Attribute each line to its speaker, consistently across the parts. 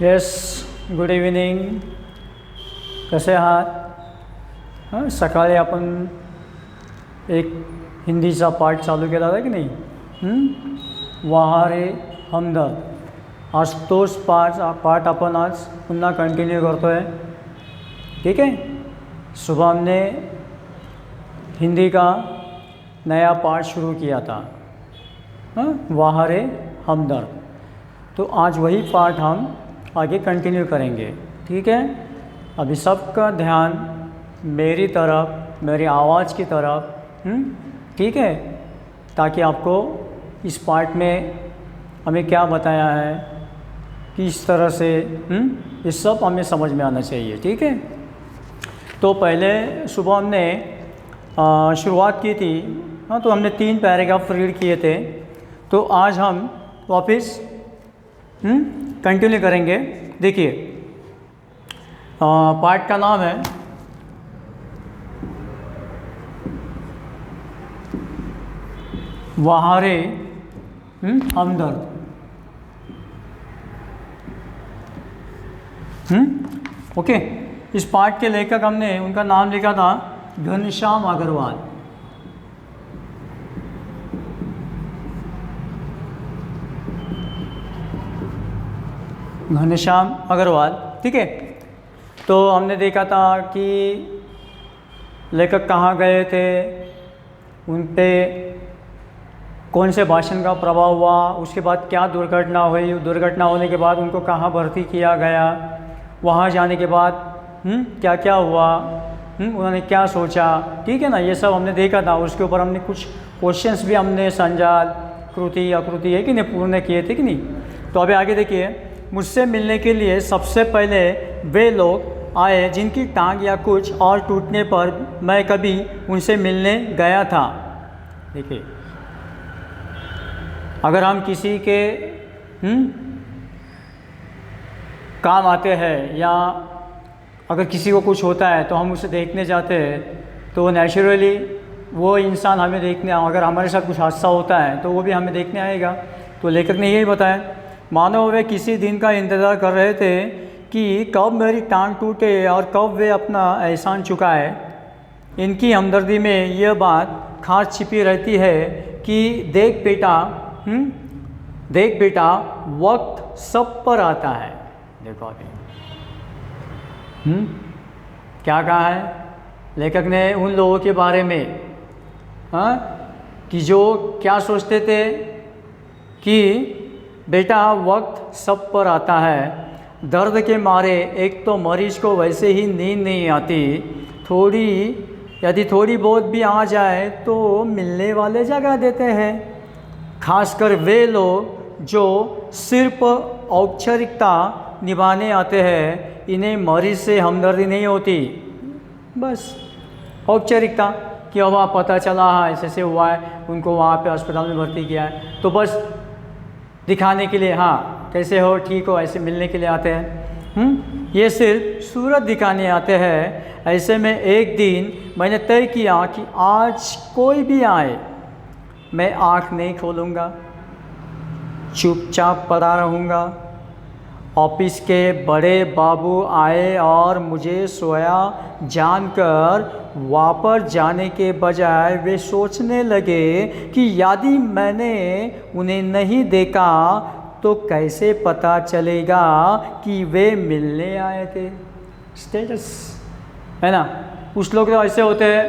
Speaker 1: Yes, good evening. कसे आहात? सकाळी आपण एक हिंदीचा पाठ चालू केला होता की नाही? वहारे हमदर्द. आज तोच पाठ अपन आज पुन्हा कंटिन्यू करतो है. ठीक है. सुबह हमने हिंदी का नया पाठ शुरू किया था, वहारे हमदर्द. तो आज वही पाठ हम आगे कंटिन्यू करेंगे. ठीक है. अभी सबका ध्यान मेरी तरफ, मेरी आवाज़ की तरफ. ठीक है, ताकि आपको इस पार्ट में हमें क्या बताया है, किस तरह से ये सब हमें समझ में आना चाहिए. ठीक है. तो पहले सुबह हमने शुरुआत की थी, तो हमने 3 पैराग्राफ रीड किए थे. तो आज हम वापस कंटिन्यू करेंगे. देखिए, पार्ट का नाम है वहारे हमदर्द. ओके. इस पार्ट के लेखक हमने उनका नाम लिखा था घनश्याम अग्रवाल. घनश्याम अग्रवाल. ठीक है. तो हमने देखा था कि लेखक कहाँ गए थे, उन पे कौन से भाषण का प्रभाव हुआ, उसके बाद क्या दुर्घटना हुई, दुर्घटना होने के बाद उनको कहाँ भर्ती किया गया, वहाँ जाने के बाद क्या क्या हुआ, उन्होंने क्या सोचा. ठीक है ना. ये सब हमने देखा था. उसके ऊपर हमने कुछ क्वेश्चंस भी हमने संजाल, कृति आकृति है कि नहीं, पूर्ण किए थे कि नहीं. तो अभी आगे देखिए. मुझसे मिलने के लिए सबसे पहले वे लोग आए जिनकी टांग या कुछ और टूटने पर मैं कभी उनसे मिलने गया था. देखिए, अगर हम किसी के काम आते हैं या अगर किसी को कुछ होता है तो हम उसे देखने जाते हैं, तो नेचुरली वो इंसान हमें देखने, अगर हमारे साथ कुछ हादसा होता है तो वो भी हमें देखने आएगा. तो लेखक ने यही बताया. मानो वे किसी दिन का इंतज़ार कर रहे थे कि कब मेरी टांग टूटे और कब वे अपना एहसान चुकाए. इनकी हमदर्दी में यह बात खास छिपी रहती है कि देख बेटा वक्त सब पर आता है. देखो अभी क्या कहा है लेखक ने उन लोगों के बारे में, कि जो क्या सोचते थे कि बेटा वक्त सब पर आता है. दर्द के मारे एक तो मरीज को वैसे ही नींद नहीं आती, यदि थोड़ी बहुत भी आ जाए तो मिलने वाले जगा देते हैं. खासकर वे लोग जो सिर्फ औपचारिकता निभाने आते हैं, इन्हें मरीज से हमदर्दी नहीं होती. बस औपचारिकता कि अब वहाँ पता चला है ऐसे से हुआ है, उनको वहाँ पे अस्पताल में भर्ती किया है, तो बस दिखाने के लिए, हाँ कैसे हो, ठीक हो, ऐसे मिलने के लिए आते हैं. ये सिर्फ सूरत दिखाने आते हैं. ऐसे में एक दिन मैंने तय किया कि आज कोई भी आए मैं आँख नहीं खोलूँगा, चुपचाप पड़ा रहूँगा. ऑफिस के बड़े बाबू आए और मुझे सोया जानकर वापस जाने के बजाय वे सोचने लगे कि यदि मैंने उन्हें नहीं देखा तो कैसे पता चलेगा कि वे मिलने आए थे. स्टेटस है ना. कुछ लोग तो ऐसे होते हैं,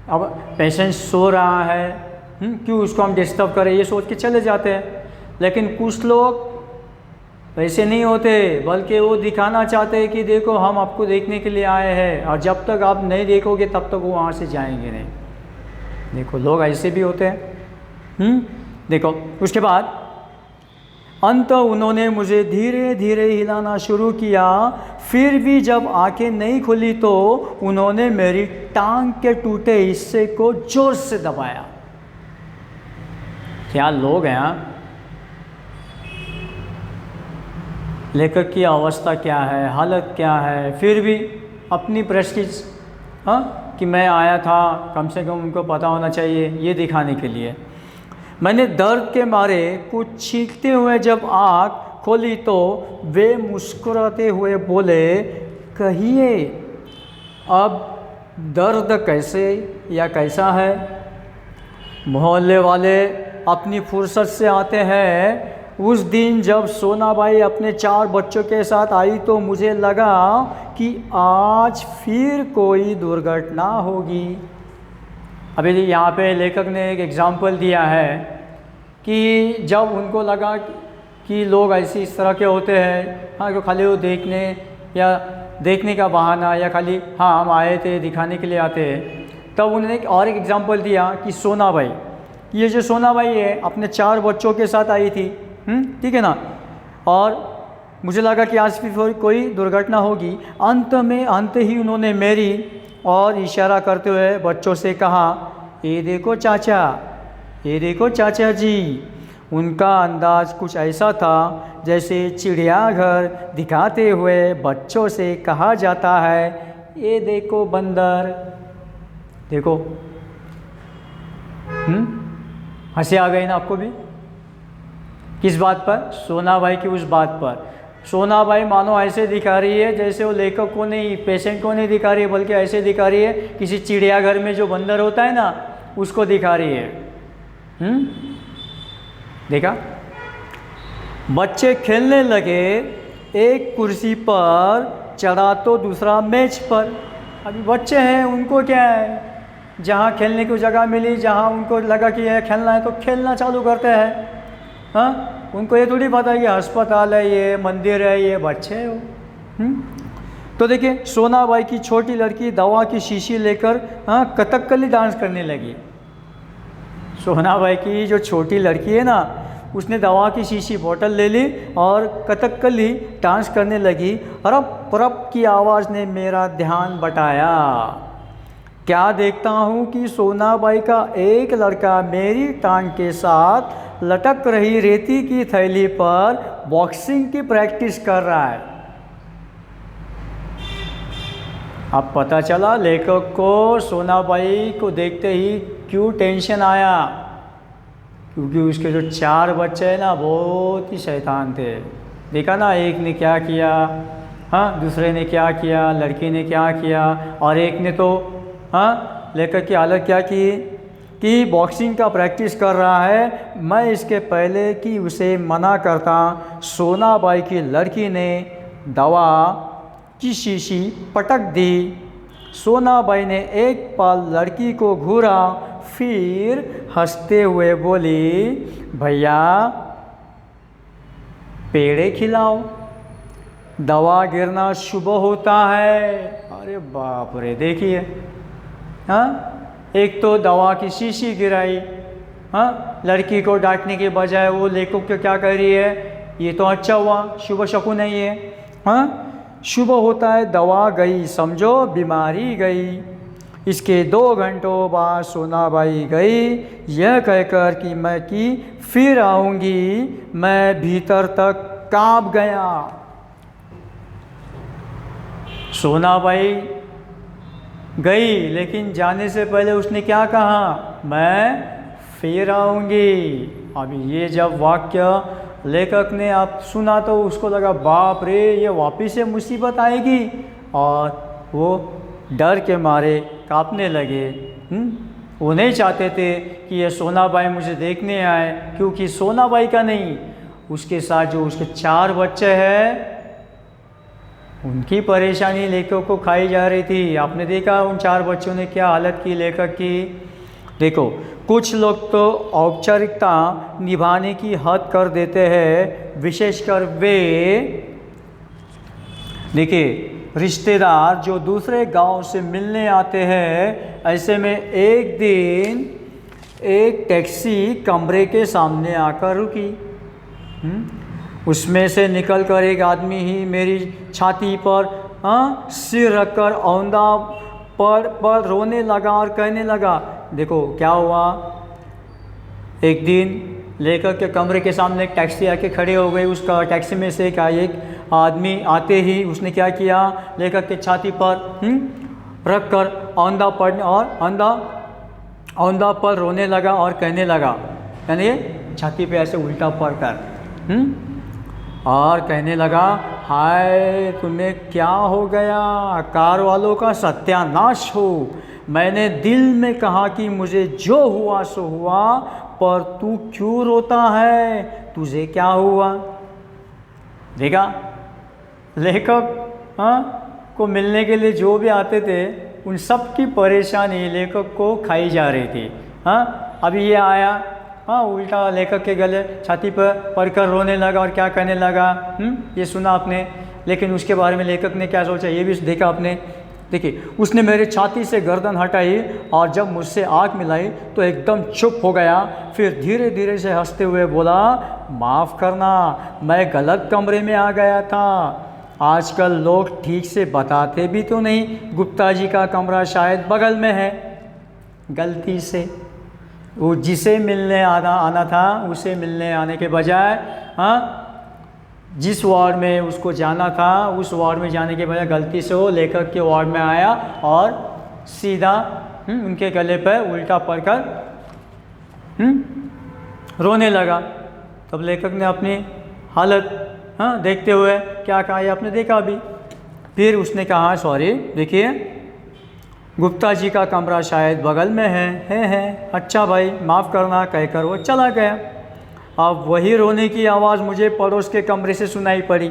Speaker 1: अब पेशेंट सो रहा है, क्यों उसको हम डिस्टर्ब करें, ये सोच के चले जाते हैं. लेकिन कुछ लोग वैसे नहीं होते, बल्कि वो दिखाना चाहते हैं कि देखो हम आपको देखने के लिए आए हैं, और जब तक आप नहीं देखोगे तब तक वो वहाँ से जाएंगे नहीं. देखो लोग ऐसे भी होते हैं. देखो उसके बाद अंत उन्होंने मुझे धीरे धीरे हिलाना शुरू किया. फिर भी जब आंखें नहीं खुली तो उन्होंने मेरी टांग के टूटे हिस्से को जोर से दबाया. क्या लोग हैं. लेखक की अवस्था क्या है, हालत क्या है, फिर भी अपनी प्रेस्टीज कि मैं आया था, कम से कम उनको पता होना चाहिए, ये दिखाने के लिए. मैंने दर्द के मारे कुछ छींकते हुए जब आँख खोली तो वे मुस्कुराते हुए बोले, कहिए अब दर्द कैसे या कैसा है। मोहल्ले वाले अपनी फुर्सत से आते हैं। उस दिन जब सोनाबाई अपने 4 बच्चों के साथ आई तो मुझे लगा कि आज फिर कोई दुर्घटना होगी। अभी यहाँ पे लेखक ने एक एग्ज़ाम्पल दिया है कि जब उनको लगा कि लोग ऐसे इस तरह के होते हैं, हाँ, जो खाली वो देखने का बहाना या खाली हाँ हम आए थे दिखाने के लिए आते हैं, तब उन्होंने एक एग्ज़ाम्पल दिया कि सोनाबाई, ये जो सोनाबाई है अपने 4 बच्चों के साथ आई थी, ठीक है ना, और मुझे लगा कि आज भी कोई दुर्घटना होगी। अंत ही उन्होंने मेरी और इशारा करते हुए बच्चों से कहा, ये देखो चाचा, ये देखो चाचा जी। उनका अंदाज कुछ ऐसा था जैसे चिड़ियाघर दिखाते हुए बच्चों से कहा जाता है, ये देखो बंदर, देखो। हंसी आ गई ना आपको भी? किस बात पर? सोनाबाई की उस बात पर। सोनाबाई मानो ऐसे दिखा रही है जैसे वो लेखक को नहीं, पेशेंट को नहीं दिखा रही है, बल्कि ऐसे दिखा रही है किसी चिड़ियाघर में जो बंदर होता है ना, उसको दिखा रही है। देखा? बच्चे खेलने लगे, एक कुर्सी पर चढ़ा तो दूसरा मेज पर। अभी बच्चे हैं, उनको क्या है, जहाँ खेलने की जगह मिली, जहाँ उनको लगा कि यह खेलना है तो खेलना चालू करते हैं। हाँ, उनको ये थोड़ी पता है कि अस्पताल है, ये मंदिर है, ये बच्चे हो। तो देखिए, सोनाबाई की छोटी लड़की दवा की शीशी लेकर कथकली डांस करने लगी। सोनाबाई की जो छोटी लड़की है ना, उसने दवा की शीशी बोतल ले ली और कथकली डांस करने लगी। रप रप की आवाज़ ने मेरा ध्यान बटाया। क्या देखता हूँ कि सोनाबाई का एक लड़का मेरी टांग के साथ लटक रही रेती की थैली पर बॉक्सिंग की प्रैक्टिस कर रहा है। अब पता चला लेखक को सोनाबाई को देखते ही क्यों टेंशन आया, क्योंकि उसके जो 4 बच्चे हैं ना, बहुत ही शैतान थे। देखा ना, एक ने क्या किया, हाँ, दूसरे ने क्या किया, लड़की ने क्या किया, और एक ने तो हाँ लेखक की हालत क्या की कि बॉक्सिंग का प्रैक्टिस कर रहा है। मैं इसके पहले कि उसे मना करता, सोनाबाई की लड़की ने दवा की शीशी पटक दी। सोनाबाई ने एक पल लड़की को घूरा, फिर हंसते हुए बोली, भैया पेड़े खिलाओ, दवा गिरना शुभ होता है। अरे बाप रे, देखिए, हाँ, एक तो दवा की शीशी गिराई, हाँ, लड़की को डांटने के बजाय वो लेखक को क्या कह रही है, ये तो अच्छा हुआ, शुभ शकुन नहीं है। हाँ, शुभ होता है, दवा गई, समझो बीमारी गई। इसके 2 घंटों बाद सोनाबाई गई, यह कहकर कि मैं फिर आऊँगी। मैं भीतर तक काँप गया। सोनाबाई गई, लेकिन जाने से पहले उसने क्या कहा, मैं फिर आऊँगी। अब ये जब वाक्य लेखक ने आप सुना तो उसको लगा, बाप रे, ये वापिस से मुसीबत आएगी, और वो डर के मारे कांपने लगे। वो नहीं चाहते थे कि ये सोनाबाई मुझे देखने आए, क्योंकि सोनाबाई का नहीं, उसके साथ जो उसके 4 बच्चे हैं, उनकी परेशानी लेखक को खाई जा रही थी। आपने देखा उन 4 बच्चों ने क्या हालत की लेखक की। देखो, कुछ लोग तो औपचारिकता निभाने की हद कर देते हैं, विशेषकर वे, देखिए, रिश्तेदार जो दूसरे गांव से मिलने आते हैं। ऐसे में एक दिन एक टैक्सी कमरे के सामने आकर रुकी। उसमें से निकलकर एक आदमी ही मेरी छाती पर सिर रखकर औंधा पर रोने लगा और कहने लगा, देखो क्या हुआ। एक दिन लेखक के कमरे के सामने एक टैक्सी आके खड़ी हो गई। उसका टैक्सी में से एक आदमी आते ही उसने क्या किया, लेखक के छाती पर रख कर औंधा पर रोने लगा और कहने लगा, यानी छाती पे ऐसे उल्टा पड़ कर। और कहने लगा, हाय तुम्हें क्या हो गया, कार वालों का सत्यानाश हो। मैंने दिल में कहा कि मुझे जो हुआ सो हुआ, पर तू क्यों रोता है, तुझे क्या हुआ। देखा, लेखक को मिलने के लिए जो भी आते थे उन सब की परेशानी लेखक को खाई जा रही थी। अभी ये आया, उल्टा लेखक के गले छाती पर पड़कर रोने लगा और क्या कहने लगा, ये सुना आपने। लेकिन उसके बारे में लेखक ने क्या सोचा ये भी देखा आपने। देखिए, उसने मेरे छाती से गर्दन हटाई और जब मुझसे आँख मिलाई तो एकदम चुप हो गया। फिर धीरे धीरे से हंसते हुए बोला, माफ़ करना, मैं गलत कमरे में आ गया था। आजकल लोग ठीक से बताते भी तो नहीं, गुप्ता जी का कमरा शायद बगल में है। गलती से वो जिसे मिलने आना था उसे मिलने आने के बजाय जिस वार्ड में उसको जाना था उस वार्ड में जाने के बजाय गलती से वो लेखक के वार्ड में आया और सीधा उनके गले पर उल्टा पड़कर रोने लगा। तब लेखक ने अपनी हालत देखते हुए क्या कहा, ये आपने देखा अभी। फिर उसने कहा, सॉरी, देखिए गुप्ता जी का कमरा शायद बगल में है। अच्छा भाई, माफ़ करना, कहकर वो चला गया। अब वही रोने की आवाज़ मुझे पड़ोस के कमरे से सुनाई पड़ी,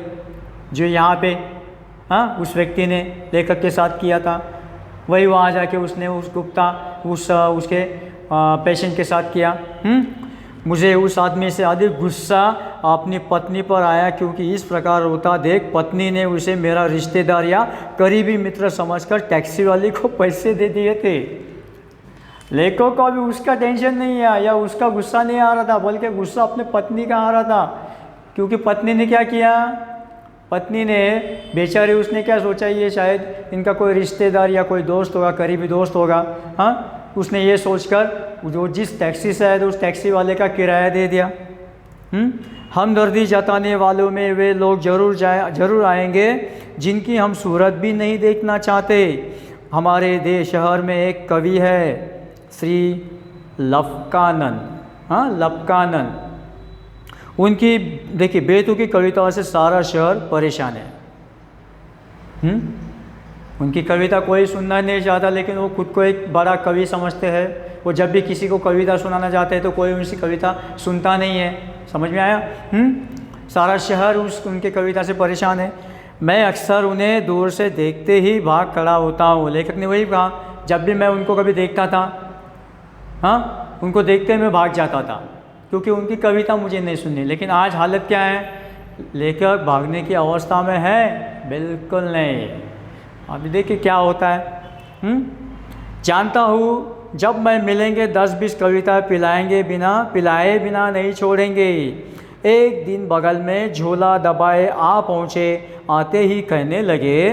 Speaker 1: जो यहाँ पे उस व्यक्ति ने लेखक के साथ किया था। वही वहाँ जाके उसने उसके पेशेंट के साथ किया। मुझे उस आदमी से अधिक गुस्सा अपनी पत्नी पर आया, क्योंकि इस प्रकार रोता देख पत्नी ने उसे मेरा रिश्तेदार या करीबी मित्र समझकर टैक्सी वाले को पैसे दे दिए थे। लेखक को अभी उसका टेंशन नहीं है या उसका गुस्सा नहीं आ रहा था, बल्कि गुस्सा अपने पत्नी का आ रहा था। क्योंकि पत्नी ने क्या किया, पत्नी ने बेचारी, उसने क्या सोचा, ये शायद इनका कोई रिश्तेदार या कोई दोस्त होगा, करीबी दोस्त होगा। उसने ये सोचकर जो जिस टैक्सी से आया था उस टैक्सी वाले का किराया दे दिया। हमदर्दी जताने वालों में वे लोग जरूर आएंगे जिनकी हम सूरत भी नहीं देखना चाहते। हमारे शहर में एक कवि है, श्री लवकानंद। लवकानंद, उनकी देखिए बेतुकी कविताओं से सारा शहर परेशान है। उनकी कविता कोई सुनना नहीं चाहता, लेकिन वो खुद को एक बड़ा कवि समझते हैं। वो जब भी किसी को कविता सुनाना चाहते हैं तो कोई उनकी कविता सुनता नहीं है। समझ में आया? सारा शहर उनके कविता से परेशान है। मैं अक्सर उन्हें दूर से देखते ही भाग खड़ा होता हूँ। लेखक ने वही कहा, जब भी मैं उनको कभी देखता था, उनको देखते मैं भाग जाता था, क्योंकि उनकी कविता मुझे नहीं सुननी। लेकिन आज हालत क्या है, लेखक भागने की अवस्था में है? बिल्कुल नहीं। अभी देखिए क्या होता है। जानता हूँ जब मैं मिलेंगे 10-20 कविता पिलाए बिना नहीं छोड़ेंगे। एक दिन बगल में झोला दबाए आ पहुँचे, आते ही कहने लगे,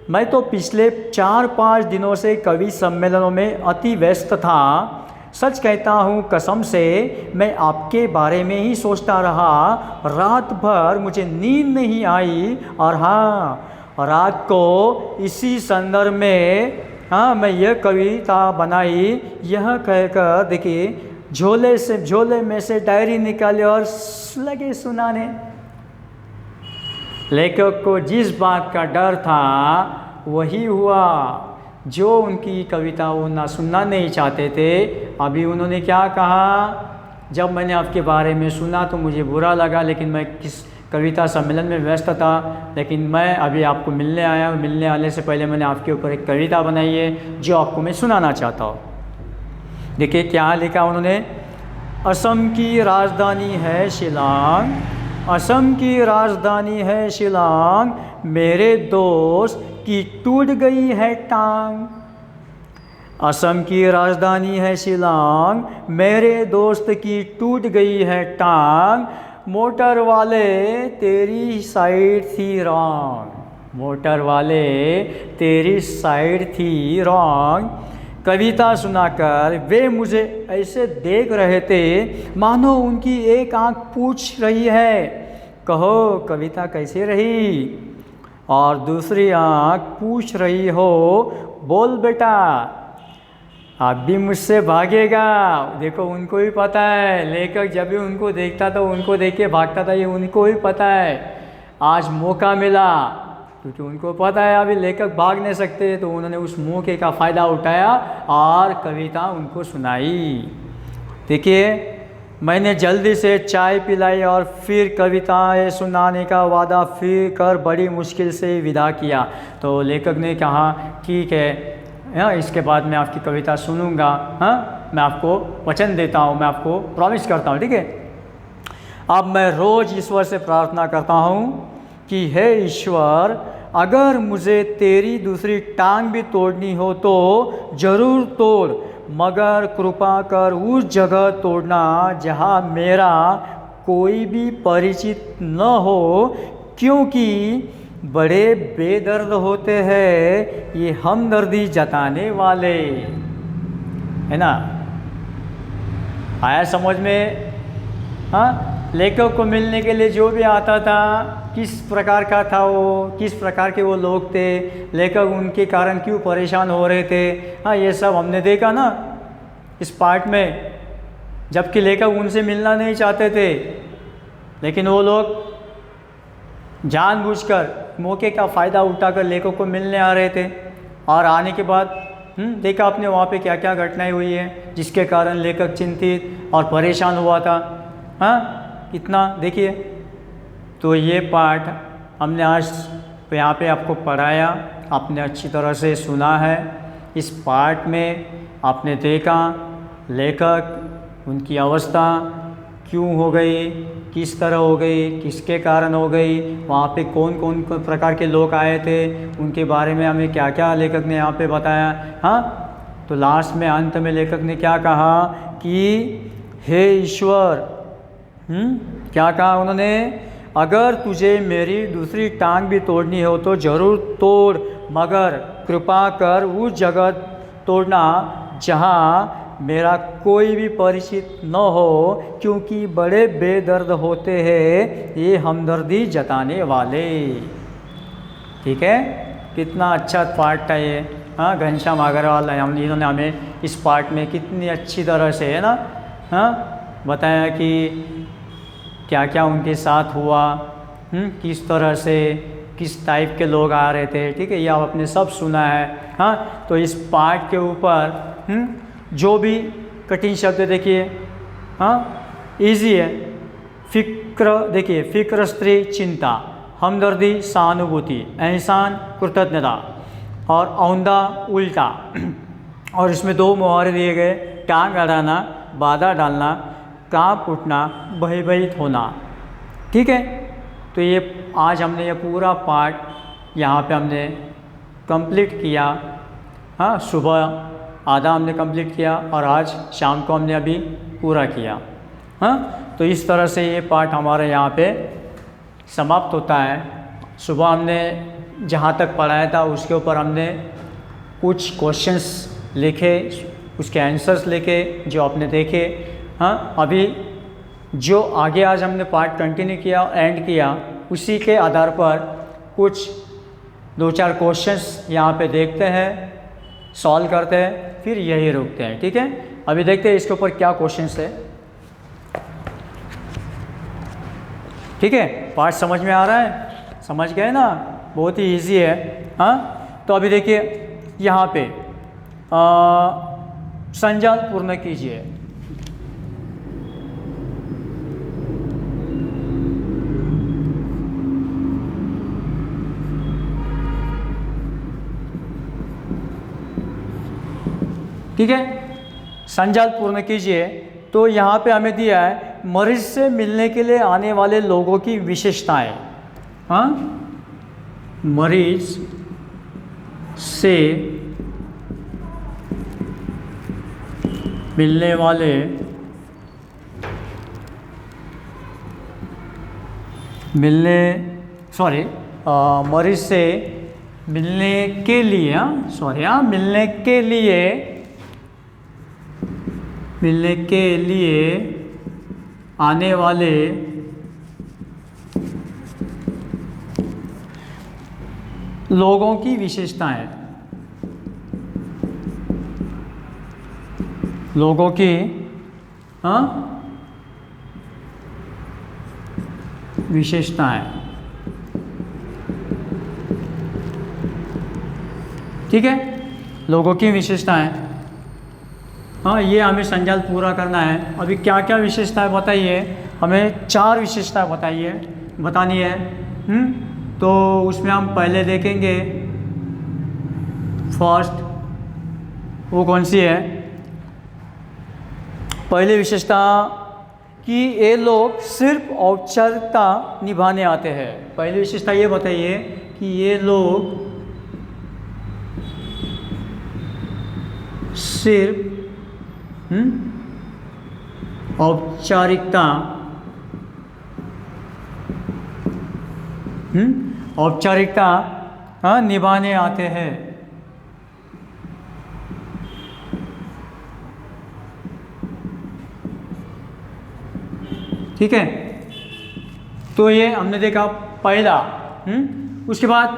Speaker 1: मैं तो पिछले 4-5 दिनों से कवि सम्मेलनों में अति व्यस्त था। सच कहता हूँ, कसम से मैं आपके बारे में ही सोचता रहा। रात भर मुझे नींद नहीं आई, और रात को इसी संदर्भ में मैं यह कविता बनाई। यह कहकर देखिए झोले में से डायरी निकाले और लगे सुनाने। लेखक को जिस बात का डर था वही हुआ। जो उनकी कविता वो ना सुनना नहीं चाहते थे, अभी उन्होंने क्या कहा, जब मैंने आपके बारे में सुना तो मुझे बुरा लगा, लेकिन मैं किस कविता सम्मेलन में व्यस्त था, लेकिन मैं अभी आपको मिलने आया हूँ। मिलने आने से पहले मैंने आपके ऊपर एक कविता बनाई है जो आपको मैं सुनाना चाहता हूँ। देखिए क्या लिखा उन्होंने। असम की राजधानी है शिलांग, असम की राजधानी है शिलांग, मेरे दोस्त की टूट गई है टांग। असम की राजधानी है शिलांग, मेरे दोस्त की टूट गई है टांग। मोटर वाले तेरी साइड थी रॉन्ग, मोटर वाले तेरी साइड थी रॉन्ग। कविता सुनाकर वे मुझे ऐसे देख रहे थे मानो उनकी एक आंख पूछ रही है, कहो कविता कैसी रही, और दूसरी आंख पूछ रही हो, बोल बेटा आप भी मुझसे भागेगा। देखो उनको भी पता है, लेखक जब भी उनको देखता था उनको देख के भागता था, ये उनको भी पता है। आज मौका मिला क्योंकि उनको पता है अभी लेखक भाग नहीं सकते, तो उन्होंने उस मौके का फ़ायदा उठाया और कविता उनको सुनाई। देखिए, मैंने जल्दी से चाय पिलाई और फिर कविताएं सुनाने का वादा फिर कर बड़ी मुश्किल से विदा किया। तो लेखक ने कहा ठीक है, इसके बाद मैं आपकी कविता सुनूंगा। हाँ, मैं आपको वचन देता हूँ, मैं आपको प्रॉमिस करता हूँ, ठीक है। अब मैं रोज़ ईश्वर से प्रार्थना करता हूँ कि हे ईश्वर, अगर मुझे तेरी दूसरी टांग भी तोड़नी हो तो ज़रूर तोड़, मगर कृपा कर उस जगह तोड़ना जहाँ मेरा कोई भी परिचित न हो, क्योंकि बड़े बेदर्द होते हैं ये हमदर्दी जताने वाले, है ना। आया समझ में? हाँ, लेखक को मिलने के लिए जो भी आता था किस प्रकार का था वो, किस प्रकार के वो लोग थे, लेखक उनके कारण क्यों परेशान हो रहे थे। हाँ, ये सब हमने देखा ना इस पार्ट में। जबकि लेखक उनसे मिलना नहीं चाहते थे, लेकिन वो लोग जानबूझकर मौके का फ़ायदा उठाकर लेखक को मिलने आ रहे थे। और आने के बाद देखा आपने वहाँ पे क्या क्या घटनाएं हुई है जिसके कारण लेखक चिंतित और परेशान हुआ था। हाँ, कितना देखिए। तो ये पाठ हमने आज यहाँ पे आपको पढ़ाया, आपने अच्छी तरह से सुना है। इस पाठ में आपने देखा लेखक, उनकी अवस्था क्यों हो गई, किस तरह हो गई, किसके कारण हो गई, वहाँ पे कौन कौन प्रकार के लोग आए थे, उनके बारे में हमें क्या क्या लेखक ने यहाँ पे बताया। हाँ, तो लास्ट में अंत में लेखक ने क्या कहा कि हे ईश्वर, क्या कहा उन्होंने, अगर तुझे मेरी दूसरी टांग भी तोड़नी हो तो ज़रूर तोड़, मगर कृपा कर उस जगह तोड़ना जहाँ मेरा कोई भी परिचित न हो, क्योंकि बड़े बेदर्द होते हैं ये हमदर्दी जताने वाले। ठीक है, कितना अच्छा पार्ट था ये। हाँ, घनश्याम अग्रवाल इन्होंने हमें इस पार्ट में कितनी अच्छी तरह से, है ना, हाँ, बताया कि क्या क्या उनके साथ हुआ, किस तरह से किस टाइप के लोग आ रहे थे। ठीक है, ये आपने सब सुना है। हाँ, तो इस पार्ट के ऊपर जो भी कठिन शब्द देखिए, हाँ, इजी है। फिक्र देखिए, फिक्र स्त्री चिंता, हमदर्दी सहानुभूति, एहसान कृतज्ञता, और औंधा उल्टा। और इसमें 2 मुहावरे दिए गए, टांग अड़ाना, बाधा डालना, कांप उठना, भयभीत होना। ठीक है, तो ये आज हमने ये पूरा पार्ट यहाँ पे हमने कंप्लीट किया। हाँ, सुबह आधा हमने कंप्लीट किया और आज शाम को हमने अभी पूरा किया। हाँ, तो इस तरह से ये पार्ट हमारे यहाँ पे समाप्त होता है। सुबह हमने जहाँ तक पढ़ाया था उसके ऊपर हमने कुछ क्वेश्चंस लिखे, उसके आंसर्स लिखे जो आपने देखे। हाँ, अभी जो आगे आज हमने पार्ट कंटिन्यू किया, एंड किया, उसी के आधार पर कुछ 2-4 क्वेश्चंस यहाँ पे देखते हैं, सॉल्व करते हैं, फिर यही रुकते हैं। ठीक है, अभी देखते हैं इसके ऊपर क्या क्वेश्चंस है। ठीक है, पार्ट समझ में आ रहा है? समझ गए ना? बहुत ही इजी है। हाँ, तो अभी देखिए यहाँ पे संजाल पूर्ण कीजिए। ठीक है, संजाल पूर्ण कीजिए। तो यहाँ पे हमें दिया है मरीज से मिलने के लिए आने वाले लोगों की विशेषताएं। हाँ, मरीज से मिलने वाले मरीज से मिलने के लिए, मिलने के लिए आने वाले लोगों की विशेषताएं। लोगों की विशेषताएं। ठीक है, लोगों की विशेषताएं। ये हमें संजाल पूरा करना है। अभी क्या क्या विशेषताएं बताइए, हमें 4 विशेषताएं बतानी है। तो उसमें हम पहले देखेंगे फर्स्ट, वो कौन सी है? पहली विशेषता कि ये लोग सिर्फ औपचारिकता निभाने आते हैं। पहली विशेषता ये बताइए कि ये लोग सिर्फ औपचारिकता निभाने आते हैं। ठीक है, तो ये हमने देखा पहला। उसके बाद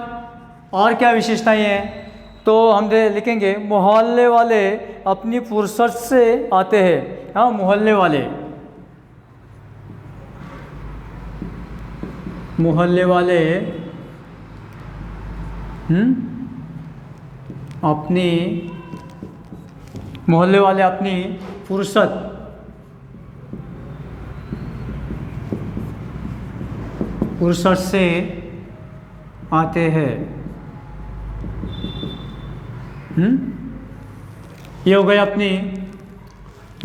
Speaker 1: और क्या विशेषताएं हैं? तो हम लिखेंगे मोहल्ले वाले अपनी फुर्सत से आते हैं। मोहल्ले वाले अपनी फुर्सत से आते हैं। ये हो गई अपनी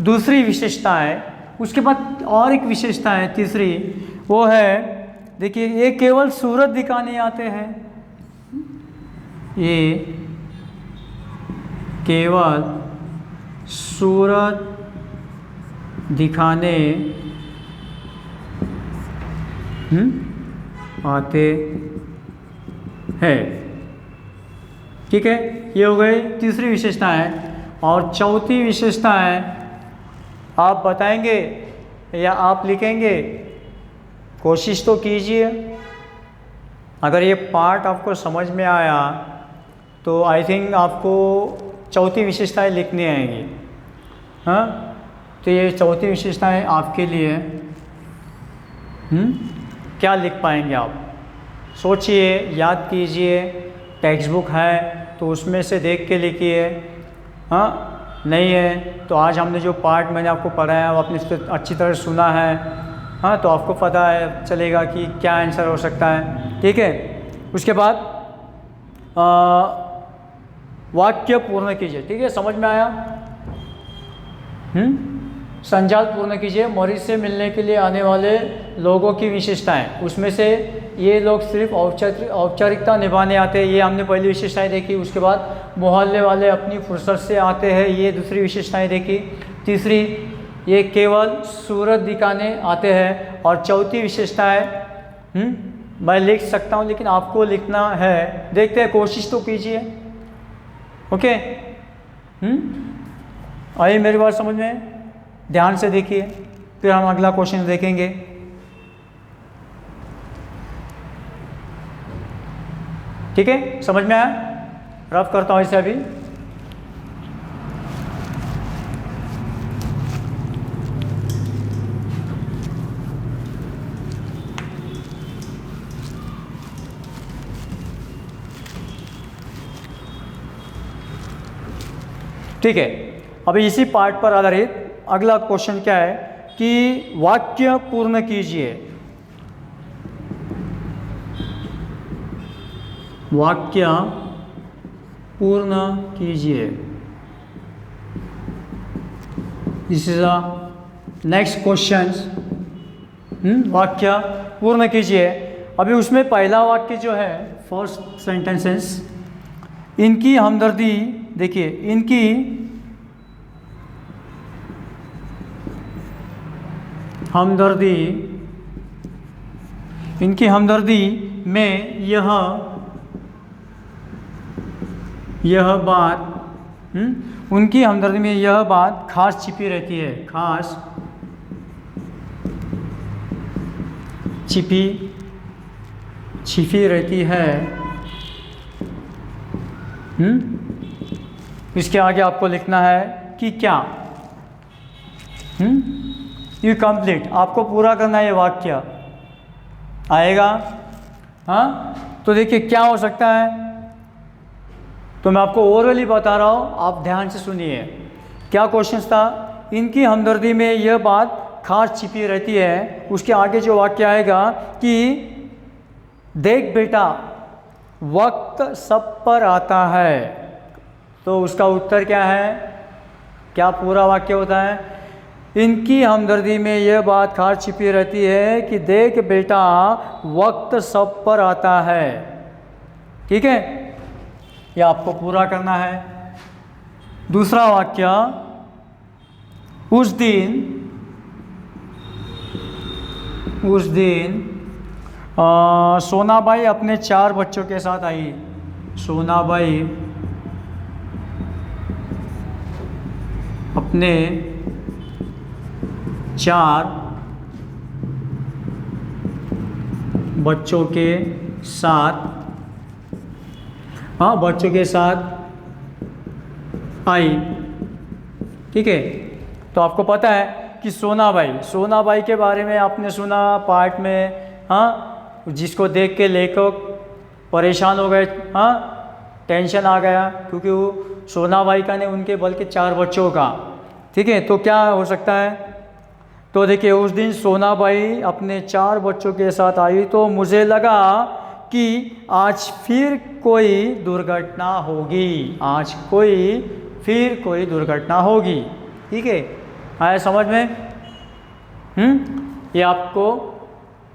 Speaker 1: दूसरी विशेषता है। उसके बाद और एक विशेषता है तीसरी, वो है देखिए, ये केवल सूरत दिखाने आते हैं। ये केवल सूरत दिखाने आते हैं। ठीक है, ये हो गई तीसरी विशेषता है। और चौथी विशेषता है, आप बताएंगे या आप लिखेंगे? कोशिश तो कीजिए। अगर ये पार्ट आपको समझ में आया तो आई थिंक आपको चौथी विशेषताएं लिखनी आएंगी। तो ये चौथी विशेषताएं आपके लिए क्या लिख पाएंगे आप? सोचिए, याद कीजिए। टेक्स्ट बुक है तो उसमें से देख के लिखिए। नहीं है तो आज हमने जो पार्ट मैंने आपको पढ़ाया वो आपने अच्छी तरह सुना है। तो आपको पता है चलेगा कि क्या आंसर हो सकता है। ठीक है, उसके बाद वाक्य पूर्ण कीजिए। ठीक है, समझ में आया? संजाल पूर्ण कीजिए। मरीज से मिलने के लिए आने वाले लोगों की विशेषताएं, उसमें से ये लोग सिर्फ औपचारिकता निभाने आते हैं, ये हमने पहली विशेषताएं देखी। उसके बाद मोहल्ले वाले अपनी फुर्सत से आते हैं, ये दूसरी विशेषताएं देखी। तीसरी, ये केवल सूरत दिखाने आते हैं। और चौथी विशेषता है, मैं लिख सकता हूँ लेकिन आपको लिखना है। देखते हैं, कोशिश तो कीजिए। ओके, आइए मेरी बात समझ में, ध्यान से देखिए, फिर हम अगला क्वेश्चन देखेंगे। ठीक है, समझ में आया? रफ करता हूँ इसे अभी। ठीक है, अभी इसी पार्ट पर आधारित अगला क्वेश्चन क्या है कि वाक्य पूर्ण कीजिए। वाक्य पूर्ण कीजिए। This is a next question. वाक्य पूर्ण कीजिए। अभी उसमें पहला वाक्य जो है, फर्स्ट सेंटेंसेस, इनकी हमदर्दी, देखिए इनकी हमदर्दी में यह बात, उनकी हमदर्दी में यह बात खास छिपी रहती है। खास छिपी रहती है। इसके आगे आपको लिखना है कि क्या। यू कंप्लीट, आपको पूरा करना है ये वाक्य आएगा। हाँ, तो देखिए क्या हो सकता है, तो मैं आपको ओरली बता रहा हूँ, आप ध्यान से सुनिए। क्या क्वेश्चन था, इनकी हमदर्दी में यह बात खास छिपी रहती है। उसके आगे जो वाक्य आएगा कि देख बेटा वक्त सब पर आता है, तो उसका उत्तर क्या है, क्या पूरा वाक्य होता है, इनकी हमदर्दी में यह बात खास छिपी रहती है कि देख बेटा वक्त सब पर आता है। ठीक है, यह आपको पूरा करना है। दूसरा वाक्य, उस दिन सोनाबाई अपने 4 बच्चों के साथ आई। सोनाबाई अपने 4 बच्चों के साथ, हाँ बच्चों के साथ आई। ठीक है, तो आपको पता है कि सोनाबाई के बारे में आपने सुना पार्ट में। हाँ, जिसको देख के लेखक परेशान हो गए, हाँ टेंशन आ गया, क्योंकि वो सोनाबाई का ने उनके बल्कि 4 बच्चों का। ठीक है, तो क्या हो सकता है, तो देखिए उस दिन सोनाबाई अपने 4 बच्चों के साथ आई तो मुझे लगा कि आज फिर कोई दुर्घटना होगी, आज फिर कोई दुर्घटना होगी। ठीक है, आया समझ में? ये आपको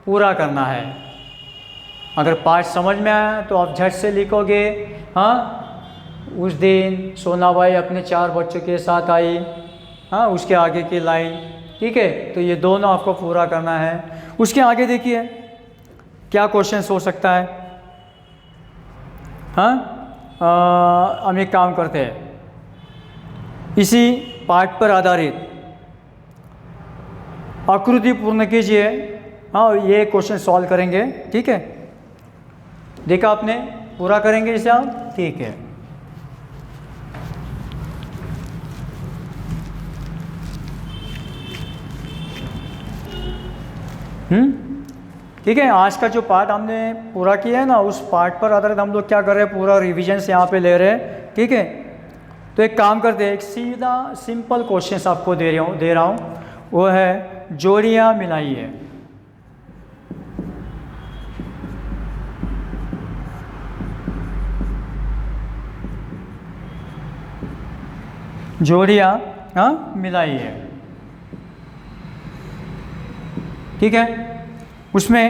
Speaker 1: पूरा करना है। अगर पाठ समझ में आया तो आप झट से लिखोगे। हाँ, उस दिन सोनाबाई अपने 4 बच्चों के साथ आई। हाँ, उसके आगे की लाइन। ठीक है, तो ये दोनों आपको पूरा करना है। उसके आगे देखिए क्या क्वेश्चन हो सकता है। हाँ, हम एक काम करते हैं, इसी पाठ पर आधारित आकृति पूर्ण कीजिए। हाँ, ये क्वेश्चन सॉल्व करेंगे। ठीक है, देखा आपने, पूरा करेंगे इसे आप। ठीक है, ठीक है। आज का जो पार्ट हमने पूरा किया है ना, उस पार्ट पर आधारित हम लोग क्या कर रहे हैं, पूरा रिवीजन से यहाँ पे ले रहे हैं। ठीक है, तो एक काम करते हैं, एक सीधा सिंपल क्वेश्चन आपको दे रहा हूँ, वो है जोड़ियाँ मिलाइए। जोड़ियाँ मिलाइए। ठीक है, उसमें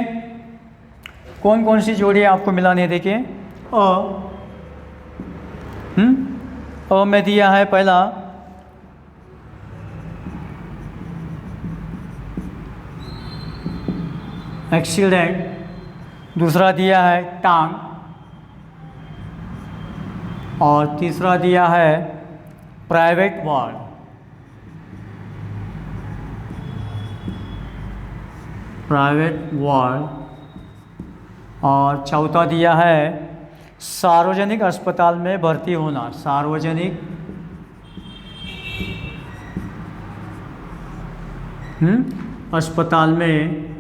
Speaker 1: कौन कौन सी जोड़ियाँ आपको मिलानी है, देखिए। अ में दिया है पहला एक्सीडेंट, दूसरा दिया है टांग, और तीसरा दिया है प्राइवेट वार्ड। और चौथा दिया है सार्वजनिक अस्पताल में भर्ती होना। सार्वजनिक अस्पताल में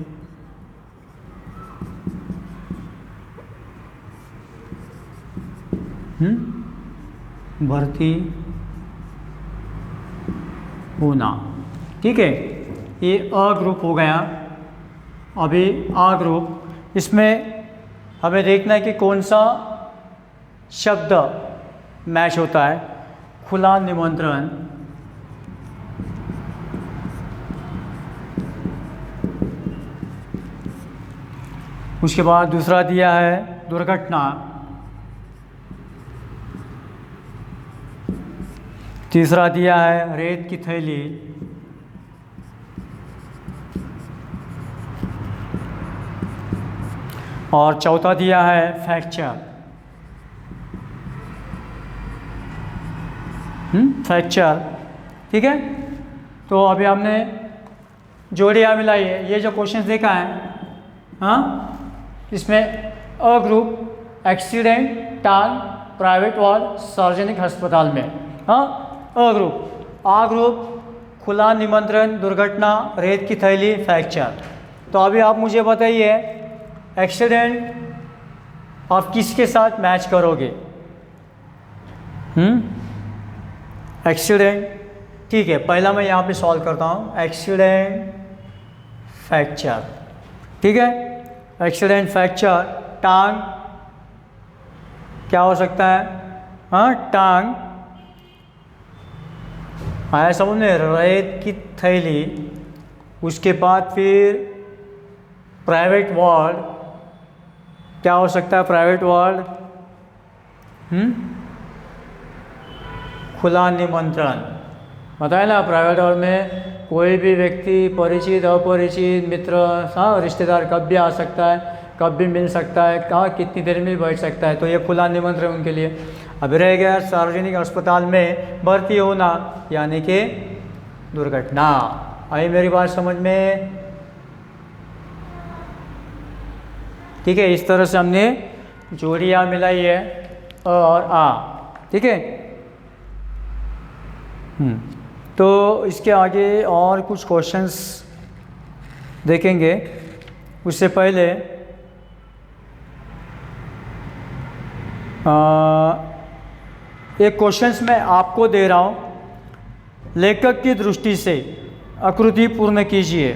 Speaker 1: भर्ती होना। ठीक है, ये अ ग्रुप हो गया। अभी आ ग्रुप, इसमें हमें देखना है कि कौन सा शब्द मैच होता है। खुला निमंत्रण, उसके बाद दूसरा दिया है दुर्घटना, तीसरा दिया है रेत की थैली, और चौथा दिया है फ्रैक्चर। फ्रैक्चर। ठीक है, तो अभी हमने जोड़ियाँ मिलाई है। ये जो क्वेश्चन देखा है, हाँ, इसमें अ ग्रुप एक्सीडेंट, टांग, प्राइवेट वार्ड, सार्वजनिक अस्पताल में। हाँ, अ ग्रुप। आ ग्रुप खुला निमंत्रण, दुर्घटना, रेत की थैली, फ्रैक्चर। तो अभी आप मुझे बताइए एक्सीडेंट आप किसके साथ मैच करोगे? एक्सीडेंट, ठीक है, पहला मैं यहाँ पे सॉल्व करता हूँ। एक्सीडेंट, फ्रैक्चर, ठीक है। एक्सीडेंट, फ्रैक्चर, टांग क्या हो सकता है? हाँ, टांग आया समझ में, रेत की थैली, उसके बाद फिर प्राइवेट वार्ड, क्या हो सकता है? प्राइवेट वार्ड, खुला निमंत्रण, बताए ना, प्राइवेट वार्ड में कोई भी व्यक्ति, परिचित अपरिचित, मित्र, हाँ, रिश्तेदार कब भी आ सकता है, कब भी मिल सकता है, कहाँ कितनी देर में बैठ सकता है, तो ये खुला निमंत्रण उनके लिए। अभी रह गया सार्वजनिक अस्पताल में भर्ती होना, यानी कि दुर्घटना। आई मेरी बात समझ में? ठीक है, इस तरह से हमने जोड़ियाँ मिलाई है और आ, ठीक है। तो इसके आगे और कुछ क्वेश्चंस देखेंगे, उससे पहले एक क्वेश्चंस मैं आपको दे रहा हूँ, लेखक की दृष्टि से आकृति पूर्ण कीजिए,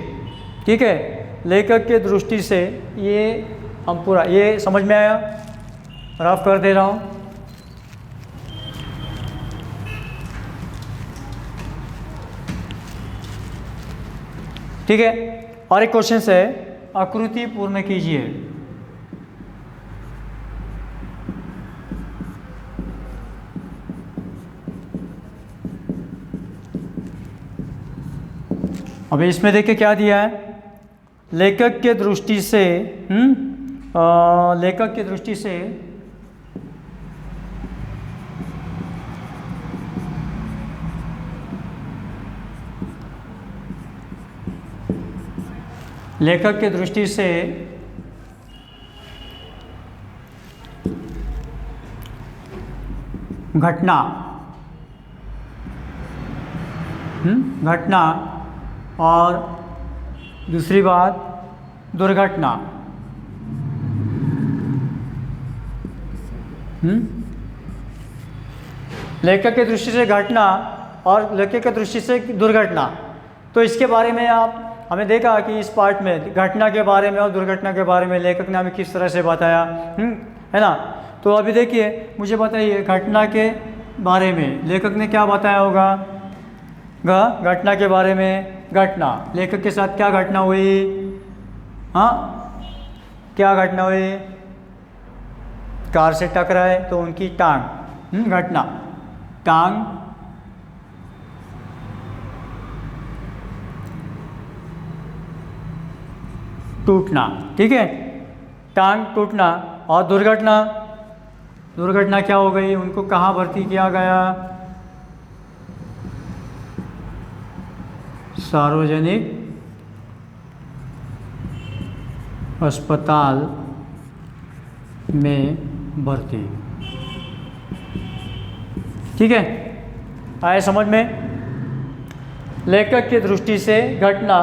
Speaker 1: ठीक है। लेखक के दृष्टि से ये हम पूरा, ये समझ में आया? रफ कर दे रहा हूँ। ठीक है, और एक क्वेश्चन है, आकृति पूर्ण कीजिए। अभी इसमें देखिए क्या दिया है, लेखक के दृष्टि से, लेखक की दृष्टि से लेखक की दृष्टि से घटना, घटना, और दूसरी बात दुर्घटना, लेखक की दृष्टि से घटना और लेखक की दृष्टि से दुर्घटना। तो इसके बारे में आप हमें देखा कि इस पार्ट में घटना के बारे में और दुर्घटना के बारे में लेखक ने हमें किस तरह से बताया, है ना। तो अभी देखिए, मुझे बताइए घटना के बारे में लेखक ने क्या बताया होगा? घटना के बारे में, घटना, लेखक के साथ क्या घटना हुई? हाँ, क्या घटना हुई? कार से टकराए तो उनकी टांग, घटना, टांग टूटना, ठीक है, टांग टूटना। और दुर्घटना, दुर्घटना क्या हो गई? उनको कहाँ भर्ती किया गया? सार्वजनिक अस्पताल में भर्ती, ठीक है। आए समझ में? लेखक की दृष्टि से घटना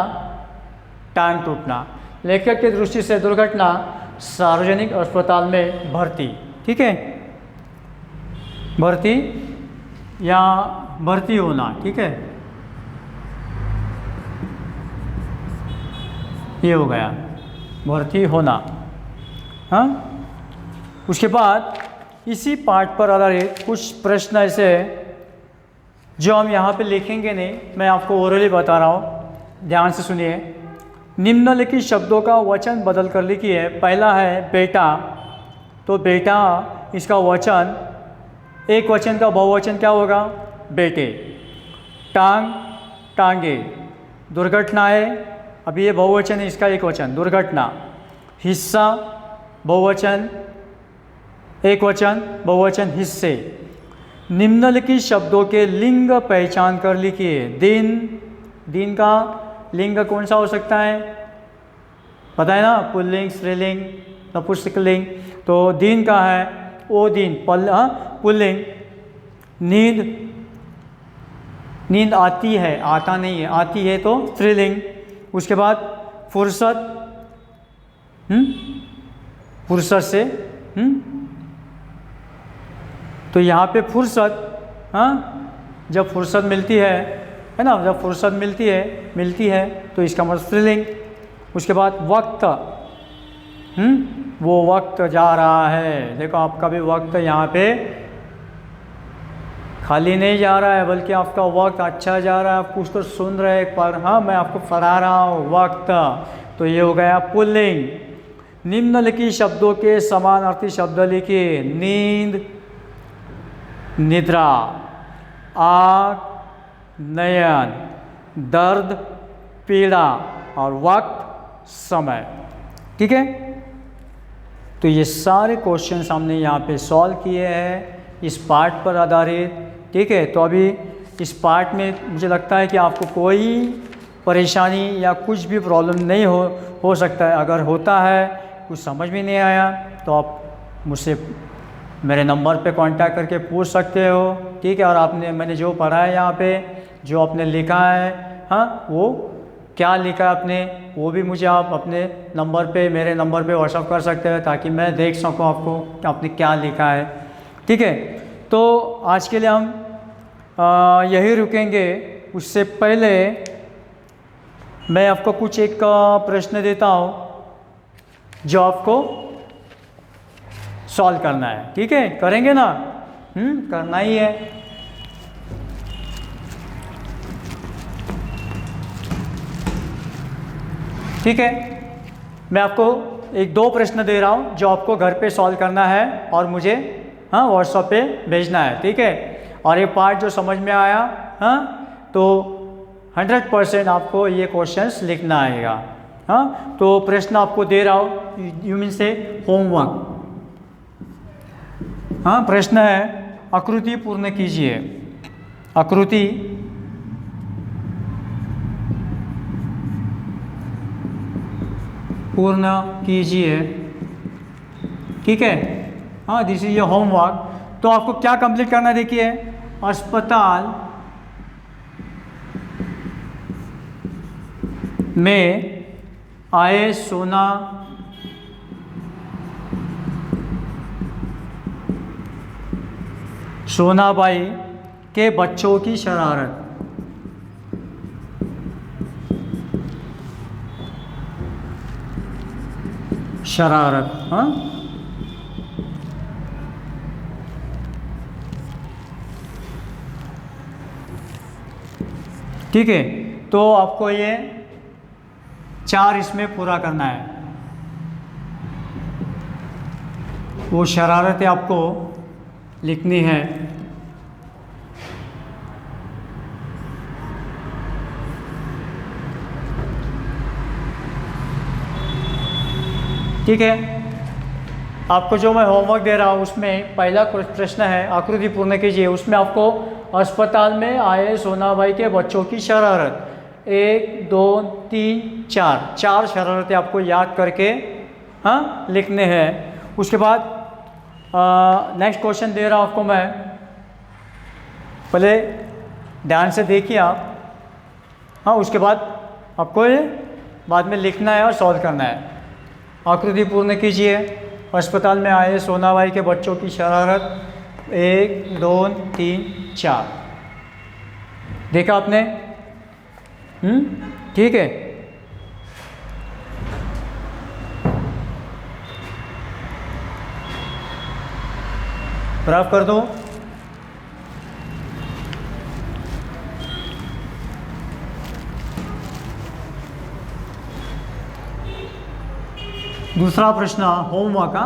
Speaker 1: टांग टूटना, लेखक की दृष्टि से दुर्घटना सार्वजनिक अस्पताल में भर्ती, ठीक है, भर्ती या भर्ती होना, ठीक है, ये हो गया भर्ती होना। हाँ, उसके बाद इसी पाठ पर आधारित कुछ प्रश्न ऐसे हैं जो हम यहाँ पे लिखेंगे नहीं, मैं आपको ओरली बता रहा हूँ, ध्यान से सुनिए। निम्नलिखित शब्दों का वचन बदल कर लिखिए। पहला है बेटा, तो बेटा इसका वचन, एक वचन का बहुवचन क्या होगा? बेटे। टांग, टांगे। दुर्घटना है, अभी ये बहुवचन है, इसका एक वचन दुर्घटना। हिस्सा बहुवचन, एक वचन बहुवचन हिस्से। निम्नलिखित शब्दों के लिंग पहचान कर लिखिए। दिन, दिन का लिंग कौन सा हो सकता है? पता है ना, पुल्लिंग, स्त्रीलिंग, नपुंसकलिंग। तो दिन का है ओ दिन, पुल्लिंग। नींद, नींद आती है, आता नहीं है, आती है तो स्त्रीलिंग। उसके बाद फुर्सत, फुर्सत से, तो यहाँ पे फुर्सत, जब फुर्सत मिलती है ना, जब फुर्सत मिलती है तो इसका मतलब स्त्रीलिंग। उसके बाद वक्त, वो वक्त जा रहा है, देखो आपका भी वक्त यहाँ पे खाली नहीं जा रहा है, बल्कि आपका वक्त अच्छा जा रहा है, आप कुछ तो सुन रहे हैं, पर हाँ मैं आपको पढ़ा रहा हूँ वक्त, तो ये हो गया पुल्लिंग। निम्नलिखित शब्दों के समानार्थी शब्द लिखिए। नींद, निद्रा, आँख, नयन, दर्द, पीड़ा और वक्त, समय। ठीक है, तो ये सारे क्वेश्चंस हमने यहाँ पे सॉल्व किए हैं इस पार्ट पर आधारित। ठीक है, तो अभी इस पार्ट में मुझे लगता है कि आपको कोई परेशानी या कुछ भी प्रॉब्लम नहीं हो सकता है। अगर होता है, कुछ समझ में नहीं आया, तो आप मुझसे मेरे नंबर पे कांटेक्ट करके पूछ सकते हो। ठीक है, और मैंने जो पढ़ा है यहाँ पे, जो आपने लिखा है, वो क्या लिखा है आपने, वो भी मुझे आप अपने नंबर पे, मेरे नंबर पे व्हाट्सअप कर सकते हैं, ताकि मैं देख सकूँ आपको कि आपने क्या लिखा है। ठीक है, तो आज के लिए हम यही रुकेंगे। उससे पहले मैं आपको कुछ एक प्रश्न देता हूँ जो आपको सॉल्व करना है। ठीक है, करेंगे ना? करना ही है। ठीक है, मैं आपको एक दो प्रश्न दे रहा हूँ जो आपको घर पे सॉल्व करना है और मुझे व्हाट्सएप पे भेजना है। ठीक है, और ये पार्ट जो समझ में आया, तो 100% आपको ये क्वेश्चंस लिखना आएगा। तो प्रश्न आपको दे रहा हूँ, यू मीन से होमवर्क। प्रश्न है, आकृति पूर्ण कीजिए। आकृति पूर्ण कीजिए। ठीक है, दिस इज योर होमवर्क। तो आपको क्या कंप्लीट करना है, देखिए, अस्पताल में आए सोनाबाई के बच्चों की शरारत। ठीक है, तो आपको ये 4 इसमें पूरा करना है। वो शरारतें आपको लिखनी है। ठीक है, आपको जो मैं होमवर्क दे रहा हूँ उसमें पहला प्रश्न है, आकृति पूर्ण कीजिए। उसमें आपको अस्पताल में आए सोनाबाई के बच्चों की शरारत 1 2 3 4 शरारतें आपको याद करके लिखने हैं। उसके बाद नेक्स्ट क्वेश्चन दे रहा हूँ आपको मैं, पहले ध्यान से देखिए आप। उसके बाद आपको ये बाद में लिखना है और सॉल्व करना है। आकृति पूर्ण कीजिए। अस्पताल में आए सोनाबाई के बच्चों की शरारत 1 2 3 4। देखा आपने? ठीक है, बराबर कर दो। दूसरा प्रश्न होमवर्क का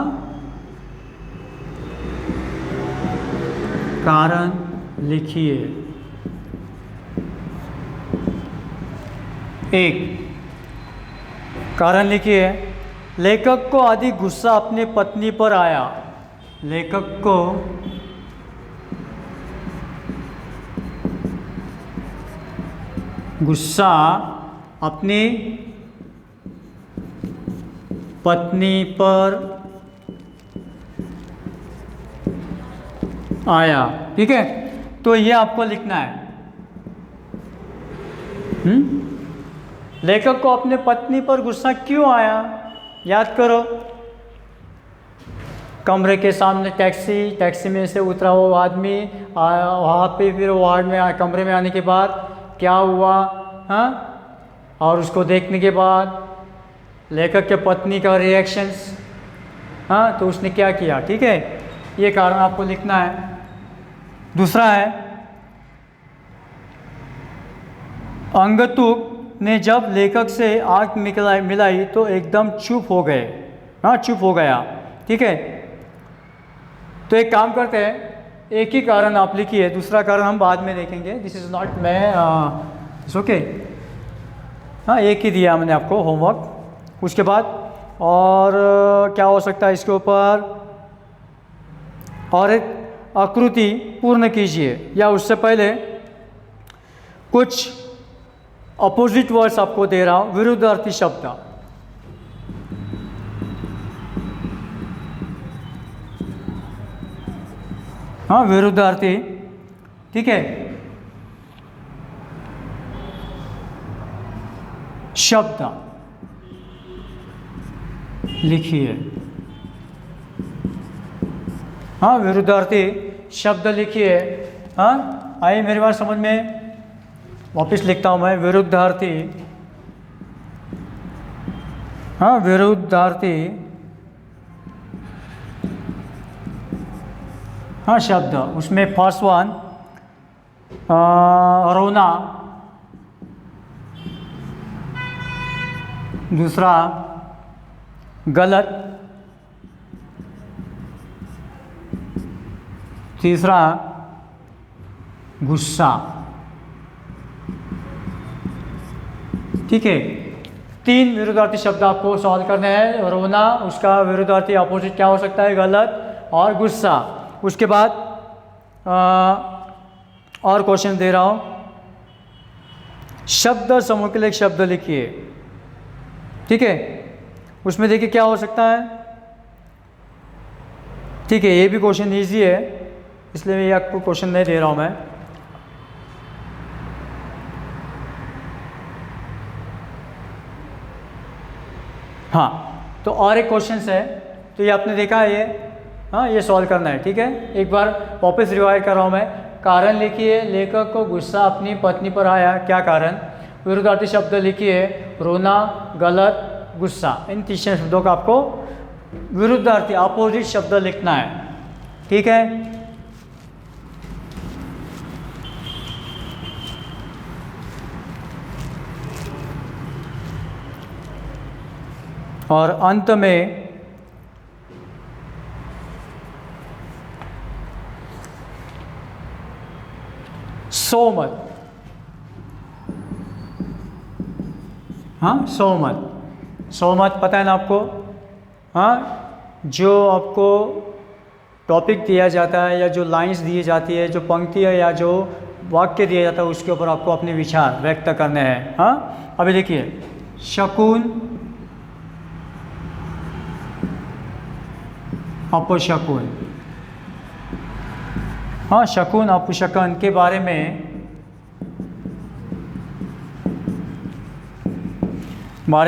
Speaker 1: कारण लिखिए। 1 कारण लिखिए, लेखक को अधिक गुस्सा अपनी पत्नी पर आया। लेखक को गुस्सा अपनी पत्नी पर आया। ठीक है, तो ये आपको लिखना है। लेखक को अपने पत्नी पर गुस्सा क्यों आया? याद करो। कमरे के सामने टैक्सी में से उतरा वो आदमी वहाँ पे, फिर वार्ड में कमरे में आने के बाद क्या हुआ, हाँ, और उसको देखने के बाद लेखक के पत्नी का रिएक्शंस, हाँ, तो उसने क्या किया, ठीक है, ये कारण आपको लिखना है। दूसरा है, अंगतुक ने जब लेखक से आंख मिलाई तो एकदम चुप हो गए, हाँ, चुप हो गया, ठीक है। तो एक काम करते हैं, एक ही कारण आप लिखिए, दूसरा कारण हम बाद में देखेंगे। दिस इज़ नॉट मैं इट्स ओके, हाँ, एक ही दिया मैंने आपको होमवर्क। उसके बाद और क्या हो सकता है इसके ऊपर, और एक आकृति पूर्ण कीजिए, या उससे पहले कुछ अपोजिट वर्ड्स आपको दे रहा हूँ, विरुद्धार्थी शब्द, हाँ, विरुद्धार्थी, ठीक है, शब्द लिखिए, हाँ, विरुद्धार्थी शब्द लिखिए। हाँ, आइए मेरी बात समझ में, वापस लिखता हूँ मैं, विरुद्धार्थी, हाँ, विरुद्धार्थी, हाँ, शब्द। उसमें फर्स्ट वन रोना, दूसरा गलत, तीसरा गुस्सा, ठीक है। 3 विरुद्धार्थी शब्द आपको सॉल्व करने हैं। रोना, उसका विरुद्धार्थी अपोजिट क्या हो सकता है, गलत और गुस्सा। उसके बाद और क्वेश्चन दे रहा हूँ, शब्द समूह के लिए एक शब्द लिखिए, ठीक है। उसमें देखिए क्या हो सकता है, ठीक है, ये भी क्वेश्चन ईजी है, इसलिए ये आपको क्वेश्चन नहीं दे रहा हूँ मैं। हाँ, तो और एक क्वेश्चन है, तो ये आपने देखा है, ये, हाँ, ये सॉल्व करना है, ठीक है। एक बार वापस रिवाइज कर रहा हूँ मैं। कारण लिखिए, लेखक को गुस्सा अपनी पत्नी पर आया, क्या कारण। विरुद्धार्थी शब्द लिखिए, रोना, गलत, गुस्सा। इन 3 शब्दों का आपको विरुद्धार्थी अपोजिट शब्द लिखना है, ठीक है। और अंत में सोमत, हाँ, सोमत पता है ना आपको, हाँ, जो आपको टॉपिक दिया जाता है या जो लाइंस दी जाती है, जो पंक्ति है या जो वाक्य दिया जाता है, उसके ऊपर आपको अपने विचार व्यक्त करने हैं। हाँ, अभी देखिए, शकुन, अपशकुन, हाँ, शकुन अपशकुन के बारे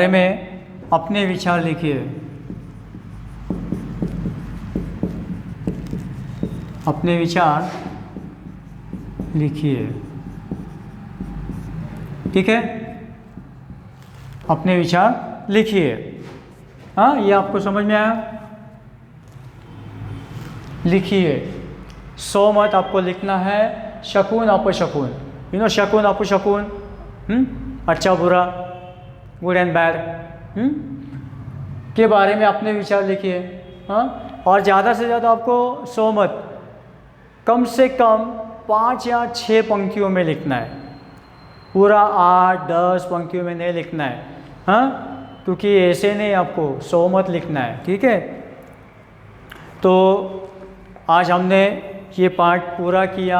Speaker 1: में अपने विचार लिखिए, अपने विचार लिखिए, ठीक है, अपने विचार लिखिए। हाँ, ये आपको समझ में आया, लिखिए। सोमत आपको लिखना है, शकुन अपशकुन, शकुन अपशकुन, अच्छा बुरा, गुड एंड बैड, के बारे में अपने विचार लिखिए। हाँ, और ज़्यादा से ज़्यादा आपको सोमत कम से कम 5 या 6 पंक्तियों में लिखना है, पूरा 8-10 पंक्तियों में नहीं लिखना है। हाँ, क्योंकि ऐसे नहीं, आपको सोमत लिखना है, ठीक है। तो आज हमने ये पाठ पूरा किया,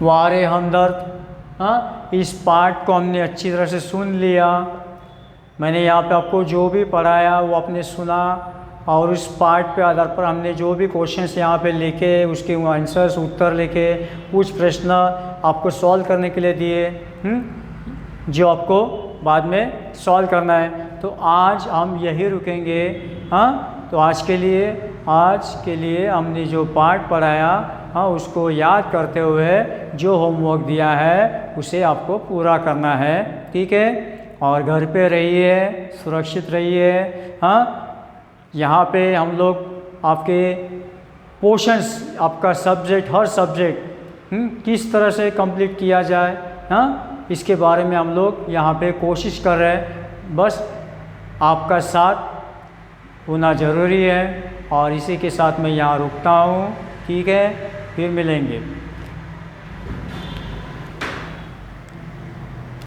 Speaker 1: वारे हमदर्द। हाँ, इस पाठ को हमने अच्छी तरह से सुन लिया। मैंने यहाँ पे आपको जो भी पढ़ाया वो आपने सुना, और उस पार्ट पे आधार पर हमने जो भी क्वेश्चंस यहाँ पे लिखे, उसके आंसर्स उत्तर लिखे, कुछ प्रश्न आपको सॉल्व करने के लिए दिए, जो आपको बाद में सॉल्व करना है। तो आज हम यही रुकेंगे। हाँ, तो आज के लिए हमने जो पार्ट पढ़ाया, हाँ, उसको याद करते हुए जो होमवर्क दिया है उसे आपको पूरा करना है, ठीक है। और घर पे रहिए, सुरक्षित रहिए। हाँ, यहाँ पे हम लोग आपके पोर्शंस, आपका सब्जेक्ट, हर सब्जेक्ट किस तरह से कंप्लीट किया जाए, हाँ, इसके बारे में हम लोग यहाँ पे कोशिश कर रहे हैं। बस आपका साथ होना ज़रूरी है। और इसी के साथ मैं यहाँ रुकता हूँ, ठीक है, फिर मिलेंगे।